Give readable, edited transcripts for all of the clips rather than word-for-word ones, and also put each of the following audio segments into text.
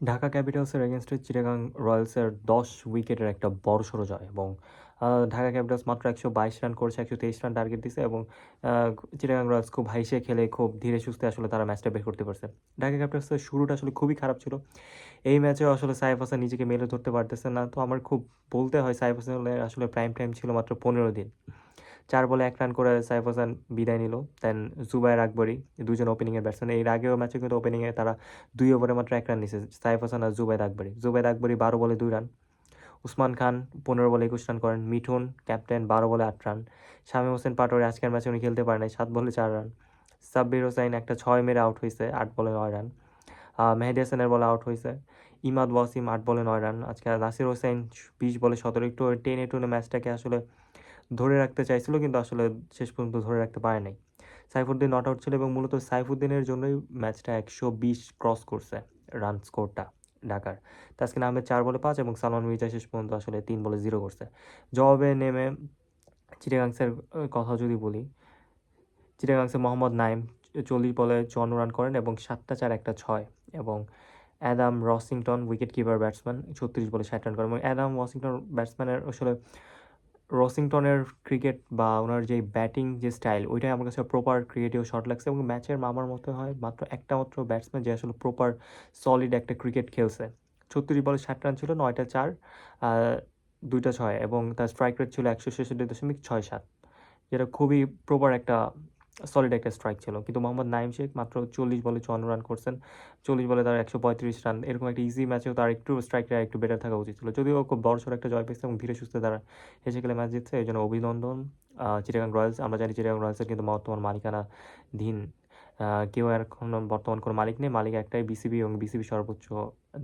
ঢাকা ক্যাপিটালসের এগেনস্টে চিটাগাং রয়্যালসের 10 উইকেটের একটা বড়সড় জয় এবং ঢাকা ক্যাপিটালস মাত্র 122 রান করেছে, 123 রান টার্গেট দিছে এবং চিটাগাং রয়্যালস খুব হাইসে খেলে খুব ধীরে সুস্থে আসলে তারা ম্যাচটা বের করতে পারছে। ঢাকা ক্যাপিটালসের শুরুটা আসলে খুবই খারাপ ছিল। এই ম্যাচেও আসলে সাইফ হাসান নিজেকে মেলে ধরতে পারতেছে না। তো আমার খুব বলতে হয় সাইফ হাসানের আসলে প্রাইম টাইম ছিল মাত্র 15 দিন। 4 বলে 1 রান করে সাইফ হাসান বিদায় নিল। দেন জুবায়ের আকবরী, দুজন ওপেনিংয়ের ব্যাটসম্যান। এর আগেও ম্যাচে কিন্তু ওপেনিংয়ে তারা 2 ওভারে মাত্র 1 রান নিছে, সাইফ হাসান আর জুবায়ের আকবরী। জুবায়ের আকবরী 12 বলে 2 রান। উসমান খান 15 বলে 21 রান করেন। মিঠুন ক্যাপ্টেন 12 বলে 8 রান। শামীম হোসেন পাটোয়ারি আজকের ম্যাচে উনি খেলতে পারেন নাই, 7 বলে 4 রান। সাব্বির হোসাইন একটা 6 মেরে আউট হইছে, 8 বলে 9 রান। মেহেদী হাসানের বলে আউট হইছে। ইমাদ ওয়াসিম 8 বলে 9 রান। আজকে নাসির হোসেন 20 বলে 17। একটু টেনে টুনে ম্যাচটাকে আসলে ধরে রাখতে চাইছিল, কিন্তু আসলে শেষ পর্যন্ত ধরে রাখতে পারে নাই। সাইফুদ্দিন নট আউট ছিল এবং মূলত সাইফুদ্দিনের জন্যই ম্যাচটা 120 ক্রস করছে রান স্কোরটা ঢাকার। তাসকিন আহমেদ 4 বলে 5 এবং সালমান মির্জা শেষ পর্যন্ত আসলে 3 বলে 0 করছে। জবাবে নেমে চিটাগাংসের কথা যদি বলি, চিটাগাংসে মোহাম্মদ নাইম 40 বলে 54 রান করেন এবং 7টা 4 একটা 6 এবং Adam Rossington wicket keeper batsman 36 বলে 60 রান করেন এবং অ্যাডাম রসিংটন ব্যাটসম্যানের আসলে রসিংটনের ক্রিকেট বা ওনার যে ব্যাটিং যে স্টাইল ওইটাই আমার কাছে প্রপার ক্রিকেটিভ শট লাগছে এবং ম্যাচের আমার মতে হয় মাত্র একটা মাত্র ব্যাটসম্যান যে আসলে প্রপার সলিড একটা ক্রিকেট খেলছে। 36 বলে 60 রান ছিল, 9টা 4, 2টা 6 এবং তার স্ট্রাইক রেট ছিল 166.67, যেটা খুবই প্রপার একটা সলিড একটা স্ট্রাইক ছিল। কিন্তু মোহাম্মদ নাইম শেখ মাত্র 40 বলে 54 রান করছেন। 40 বলে তার 135 রান। এরকম একটা ইজি ম্যাচেও তার একটু স্ট্রাইক রেট একটু বেটার থাকা উচিত ছিল। যদিও খুব বড়সড় একটা জয় পেয়েছে এবং ধীরে সুস্থে তারা হেসে খেলে ম্যাচ জিতছে। এই জন্য অভিনন্দন চিটাগাং রয়্যালস। আমরা জানি চিটাগাং রয়্যালসের কিন্তু বর্তমান মালিকানাধীন কেউ এখন বর্তমান কোনো মালিক নেই। মালিক একটাই, বিসিবি, এবং বিসিবি সর্বোচ্চ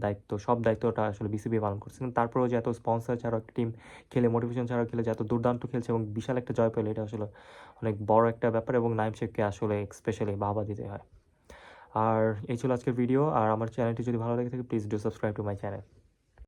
দায়িত্ব, সব দায়িত্বটা আসলে বিসিবি পালন করছে। কিন্তু তারপরেও যে এত স্পন্সর ছাড়াও একটা টিম খেলে, মোটিভেশন ছাড়াও খেলে যে এত দুর্দান্ত খেলছে এবং বিশাল একটা জয় পেলে, এটা আসলে অনেক বড় একটা ব্যাপার এবং নাইম শেখকে আসলে স্পেশালি বাহবা দিতে হয়। আর এই ছিল আজকের ভিডিও। আর আমার চ্যানেলটি যদি ভালো লেগে থাকে please do subscribe to my channel.